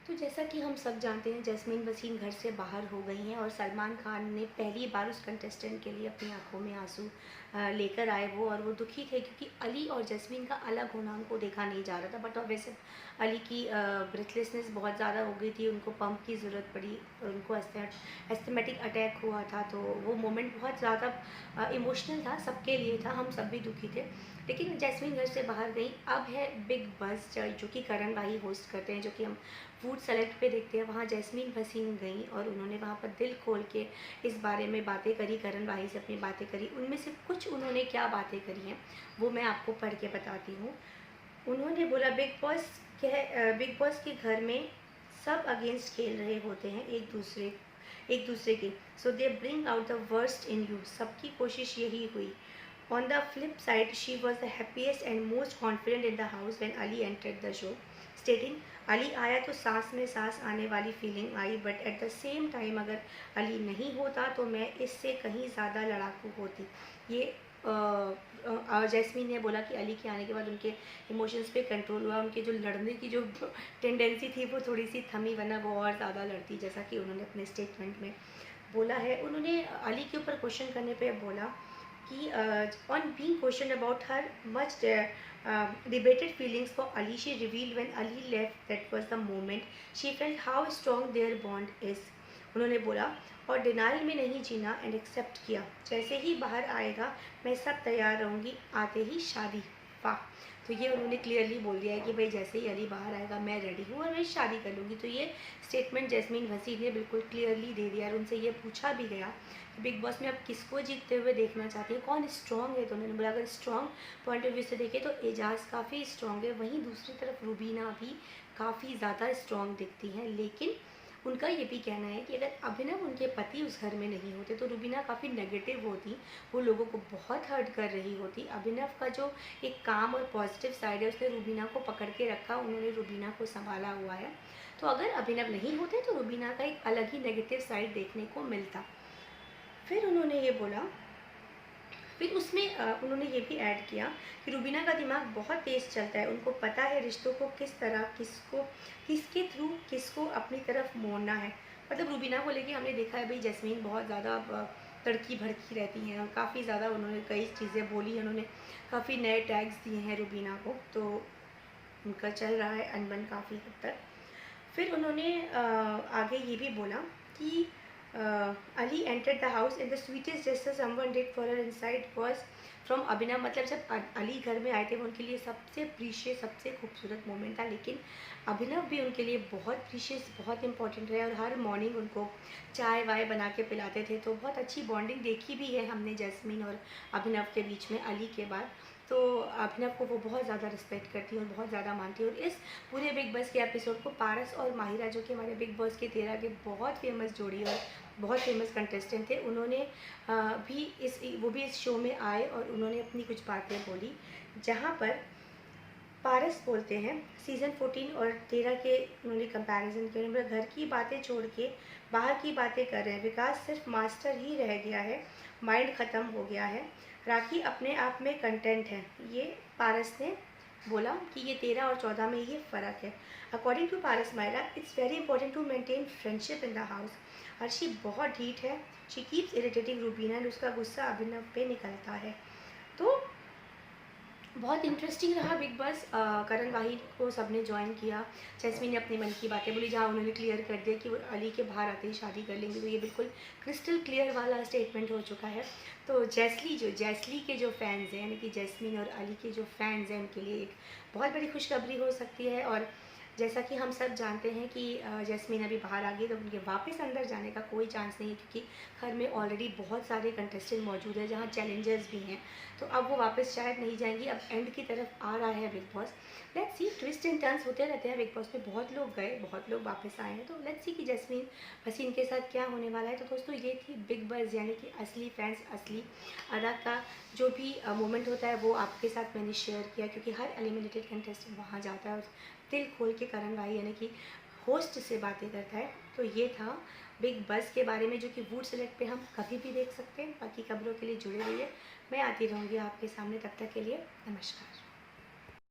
तो जैसा कि हम सब जानते हैं, जैस्मीन वसीम घर से बाहर हो गई हैं और सलमान खान ने पहली बार उस कंटेस्टेंट के लिए अपनी आंखों में आंसू लेकर आए वो, और वो दुखी थे क्योंकि अली और जैस्मीन का अलग होना उनको देखा नहीं जा रहा था। बट वैसे अली की ब्रेथलेसनेस बहुत ज़्यादा हो गई थी, उनको पंप की ज़रूरत पड़ी, उनको एस्थमेटिक अटैक हुआ था। तो वो मोमेंट बहुत ज़्यादा इमोशनल था, सबके लिए था, हम सब भी दुखी थे। लेकिन जैस्मीन घर से बाहर गई। अब है बिग बस जो कि करण भाई होस्ट करते हैं, जो कि हम फूड सेलेक्ट पे देखते हैं। वहाँ जैस्मीन वसीम गई और उन्होंने वहाँ पर दिल खोल के इस बारे में बातें करी, करण भाई से अपनी बातें करी। उनमें से कुछ उन्होंने क्या बातें करी हैं वो मैं आपको पढ़ के बताती हूँ। उन्होंने बोला, बिग बॉस के घर में सब अगेंस्ट खेल रहे होते हैं एक दूसरे के, so they bring out the worst in you. सबकी कोशिश यही हुई। On the flip side, she was the happiest and most confident in the house when Ali entered the show, stating, Ali आया तो सांस में सांस आने वाली feeling I, but at the same time अगर अली नहीं होता तो मैं इससे कहीं ज़्यादा लड़ाकू होती। ये जैस्मीन ने बोला कि अली के आने के बाद उनके इमोशंस पे कंट्रोल हुआ, उनके जो लड़ने की जो टेंडेंसी थी वो थोड़ी सी थमी, वरना वो और ज़्यादा लड़ती, जैसा कि उन्होंने अपने स्टेटमेंट में बोला है। उन्होंने अली के ऊपर क्वेश्चन करने पे बोला कि on being questioned about her much debated feelings for Ali, she revealed when Ali left that was the moment she felt how strong their bond is. उन्होंने बोला, और डिनाइल में नहीं जीना एंड एक्सेप्ट किया, जैसे ही बाहर आएगा मैं सब तैयार रहूँगी, आते ही शादी। वाह। तो ये उन्होंने क्लियरली बोल दिया है कि भाई जैसे ही अली बाहर आएगा मैं रेडी हूँ और मैं शादी कर लूँगी। तो ये स्टेटमेंट जैस्मीन वसीम ने बिल्कुल क्लियरली दे दिया। और उनसे ये पूछा भी गया कि बिग बॉस में आप किसको जीतते हुए देखना चाहती हैं, कौन स्ट्रॉन्ग है। तो उन्होंने बोला, अगर स्ट्रॉन्ग पॉइंट ऑफ व्यू से देखें तो एजाज काफ़ी स्ट्रॉन्ग है, वहीं दूसरी तरफ रूबीना भी काफ़ी ज़्यादा स्ट्रॉन्ग दिखती हैं। लेकिन उनका ये भी कहना है कि अगर अभिनव उनके पति उस घर में नहीं होते तो रूबीना काफ़ी नेगेटिव होती, वो लोगों को बहुत हर्ट कर रही होती। अभिनव का जो एक काम और पॉजिटिव साइड है उसने रूबीना को पकड़ के रखा, उन्होंने रूबीना को संभाला हुआ है। तो अगर अभिनव नहीं होते तो रूबीना का एक अलग ही नेगेटिव साइड देखने को मिलता। फिर उन्होंने ये बोला, फिर उसमें उन्होंने ये भी ऐड किया कि रूबीना का दिमाग बहुत तेज़ चलता है, उनको पता है रिश्तों को किस तरह किसके थ्रू किसको अपनी तरफ मोड़ना है। मतलब रूबीना को लेके हमने देखा है भाई, जैस्मीन बहुत ज़्यादा तड़की भड़की रहती हैं, काफ़ी ज़्यादा उन्होंने कई चीज़ें बोली हैं, उन्होंने काफ़ी नए टैग्स दिए हैं रूबीना को, तो उनका चल रहा है अनबन काफ़ी हद तक। फिर उन्होंने आगे ये भी बोला कि Ali entered the house and the sweetest gesture someone did for her inside was from Abhinav. मतलब जब अली घर में आए थे वो उनके लिए सबसे प्रीशियस, सबसे खूबसूरत मोमेंट था। लेकिन अभिनव भी उनके लिए बहुत प्रीशियस, बहुत इंपॉर्टेंट रहे और हर मॉर्निंग उनको चाय वाय बना के पिलाते थे। तो बहुत अच्छी बॉन्डिंग देखी भी है हमने जैस्मीन और अभिनव के बीच में अली के बाद। तो अभिनव को वो बहुत ज़्यादा रिस्पेक्ट करती है और बहुत ज़्यादा मानती है। और इस पूरे बिग बॉस के एपिसोड को पारस और माहिरा, जो कि हमारे बिग बॉस के 13 के बहुत फेमस जोड़ी और बहुत फेमस कंटेस्टेंट थे, उन्होंने वो भी इस शो में आए और उन्होंने अपनी कुछ बातें बोली। जहाँ पर पारस बोलते हैं, सीज़न 14 और 13 के उन्होंने कंपैरिजन किया। उन्होंने घर की बातें छोड़ के बाहर की बातें कर रहे हैं, विकास सिर्फ मास्टर ही रह गया है, माइंड ख़त्म हो गया है, राखी अपने आप में कंटेंट है। ये पारस ने बोला कि ये 13 और 14 में ये फ़र्क है। According to Paras Maira, it's very important to maintain friendship in the house. Arshi बहुत ढीठ है, she keeps irritating Rubina and उसका गुस्सा अभिनव पे निकलता है। तो बहुत इंटरेस्टिंग रहा बिग बॉस। करण वाहिद को सबने ज्वाइन किया, जैस्मीन ने अपने मन की बातें बोली, जहाँ उन्होंने क्लियर कर दिया कि वो अली के बाहर आते ही शादी कर लेंगे। तो ये बिल्कुल क्रिस्टल क्लियर वाला स्टेटमेंट हो चुका है। तो जैस्ली के जो फैंस हैं, यानी कि जैस्मीन और अली के जो फैंस हैं, उनके लिए एक बहुत बड़ी खुशखबरी हो सकती है। और जैसा कि हम सब जानते हैं कि जैस्मीन अभी बाहर आ गई, तो उनके वापस अंदर जाने का कोई चांस नहीं है, क्योंकि घर में ऑलरेडी बहुत सारे कंटेस्टेंट मौजूद हैं, जहाँ चैलेंजर्स भी हैं। तो अब वो वापस शायद नहीं जाएंगी। अब एंड की तरफ आ रहा है big boss. Let's see, twist and turns होते रहते हैं बिग बॉस में, बहुत लोग गए, बहुत लोग वापस आए हैं। तो लेट्स सी कि जैस्मीन वसीम के साथ क्या होने वाला है। तो दोस्तों, ये थी बिग बॉस, यानी कि असली फैंस, असली अदा का जो भी मोमेंट होता है वो आपके साथ मैंने शेयर किया, क्योंकि हर एलिमिनेटेड कंटेस्टेंट वहाँ जाता है और दिल खोल के करण भाई यानी कि होस्ट से बातें करता है। तो ये था बिग बस के बारे में, जो कि वूड सेलेक्ट पे हम कभी भी देख सकते हैं। बाकी खबरों के लिए जुड़े रहिए, मैं आती रहूँगी आपके सामने। तब तक के लिए नमस्कार।